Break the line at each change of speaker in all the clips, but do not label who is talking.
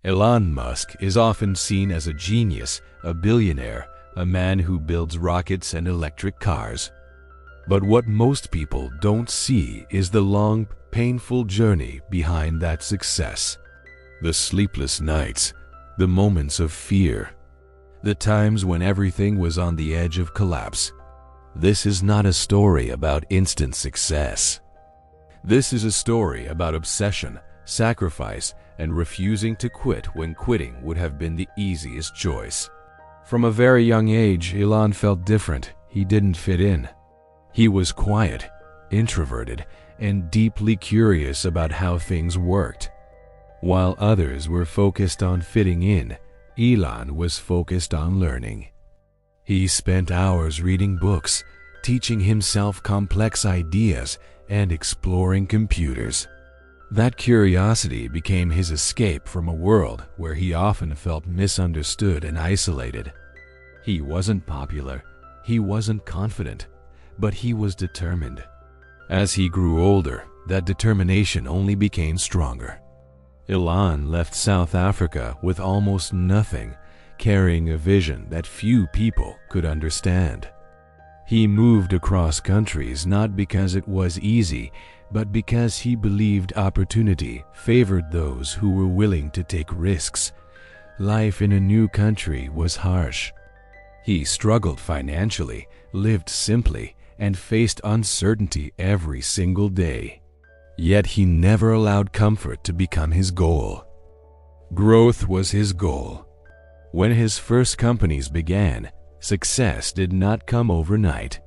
Elon Musk is often seen as a genius, a billionaire, a man who builds rockets and electric cars. But what most people don't see is the long, painful journey behind that success. The sleepless nights, the moments of fear, the times when everything was on the edge of collapse. This is not a story about instant success. This is a story about obsession, sacrifice, and refusing to quit when quitting would have been the easiest choice. From a very young age, Elon felt different. He didn't fit in. He was quiet, introverted, and deeply curious about how things worked. While others were focused on fitting in, Elon was focused on learning. He spent hours reading books, teaching himself complex ideas, and exploring computers. That curiosity became his escape from a world where he often felt misunderstood and isolated. He wasn't popular, he wasn't confident, but he was determined. As he grew older, that determination only became stronger. Elon left South Africa with almost nothing, carrying a vision that few people could understand. He moved across countries not because it was easy, but because he believed opportunity favored those who were willing to take risks. Life in a new country was harsh. He struggled financially, lived simply, and faced uncertainty every single day. Yet he never allowed comfort to become his goal. Growth was his goal. When his first companies began, success did not come overnight.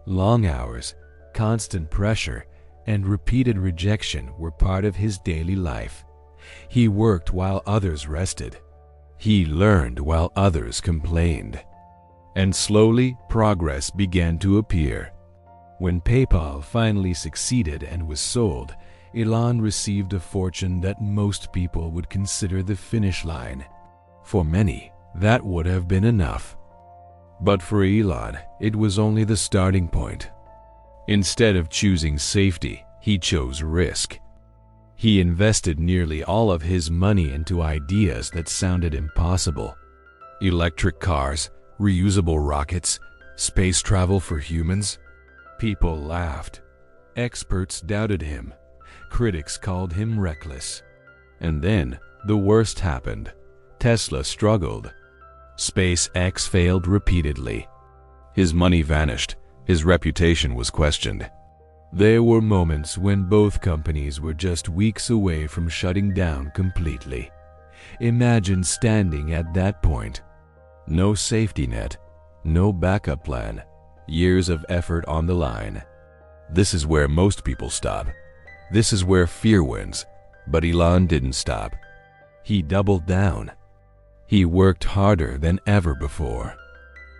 Long hours, constant pressure, and repeated rejection were part of his daily life. He worked while others rested. He learned while others complained. And slowly, progress began to appear. When PayPal finally succeeded and was sold, Elon received a fortune that most people would consider the finish line. For many, that would have been enough. But for Elon, it was only the starting point. Instead of choosing safety, he chose risk. He invested nearly all of his money into ideas that sounded impossible. Electric cars, reusable rockets, space travel for humans. People laughed. Experts doubted him. Critics called him reckless. And then, the worst happened. Tesla struggled. SpaceX failed repeatedly. His money vanished. His reputation was questioned. There were moments when both companies were just weeks away from shutting down completely. Imagine standing at that point. No safety net, no backup plan, years of effort on the line. This is where most people stop. This is where fear wins. But Elon didn't stop. He doubled down. He worked harder than ever before.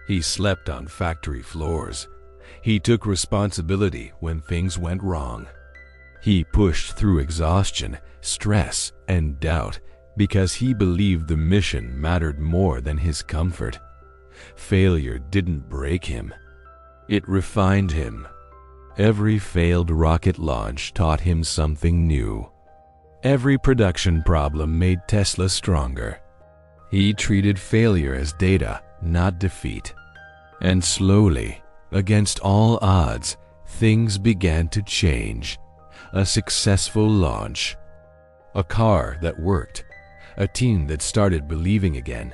He slept on factory floors. He took responsibility when things went wrong. He pushed through exhaustion, stress, and doubt because he believed the mission mattered more than his comfort. Failure didn't break him. It refined him. Every failed rocket launch taught him something new. Every production problem made Tesla stronger. He treated failure as data, not defeat. And slowly, against all odds, things began to change. A successful launch. A car that worked. A team that started believing again.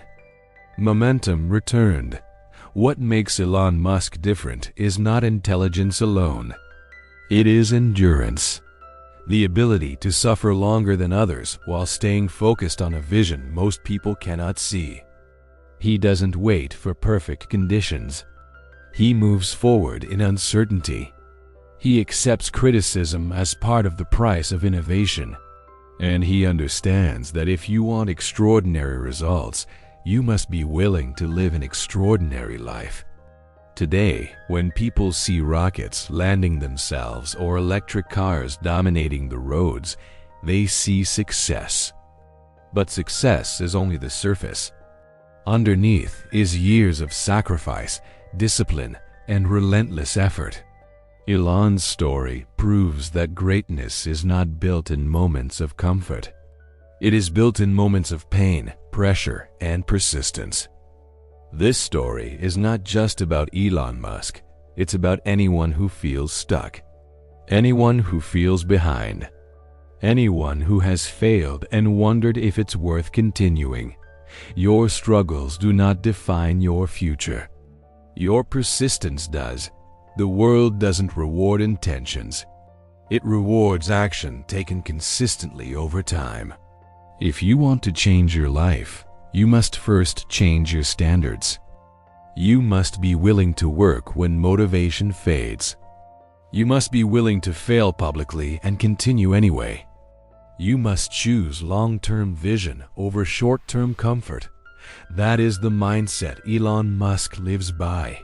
Momentum returned. What makes Elon Musk different is not intelligence alone. It is endurance. The ability to suffer longer than others while staying focused on a vision most people cannot see. He doesn't wait for perfect conditions. He moves forward in uncertainty. He accepts criticism as part of the price of innovation. And he understands that if you want extraordinary results, you must be willing to live an extraordinary life. Today, when people see rockets landing themselves or electric cars dominating the roads, they see success. But success is only the surface. Underneath is years of sacrifice, discipline, and relentless effort. Elon's story proves that greatness is not built in moments of comfort. It is built in moments of pain, pressure, and persistence. This story is not just about Elon Musk. It's about anyone who feels stuck, anyone who feels behind, anyone who has failed and wondered if it's worth continuing. Your struggles do not define your future. Your persistence does. The world doesn't reward intentions. It rewards action taken consistently over time. If you want to change your life, you must first change your standards. You must be willing to work when motivation fades. You must be willing to fail publicly and continue anyway. You must choose long-term vision over short-term comfort. That is the mindset Elon Musk lives by.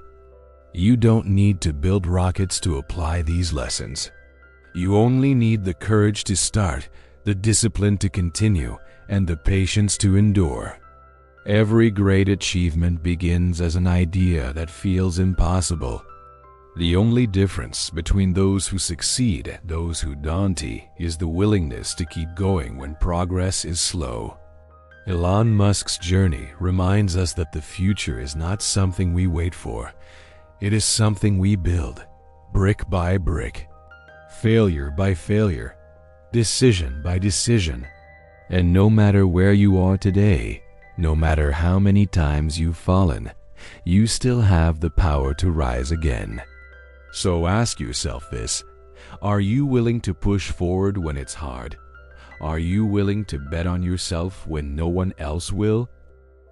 You don't need to build rockets to apply these lessons. You only need the courage to start, the discipline to continue, and the patience to endure. Every great achievement begins as an idea that feels impossible. The only difference between those who succeed and those who don't is the willingness to keep going when progress is slow. Elon Musk's journey reminds us that the future is not something we wait for. It is something we build, brick by brick, failure by failure, decision by decision. And no matter where you are today, no matter how many times you've fallen, you still have the power to rise again. So ask yourself this: are you willing to push forward when it's hard? Are you willing to bet on yourself when no one else will?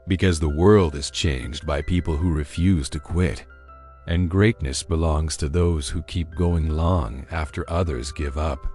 Because the world is changed by people who refuse to quit. And greatness belongs to those who keep going long after others give up.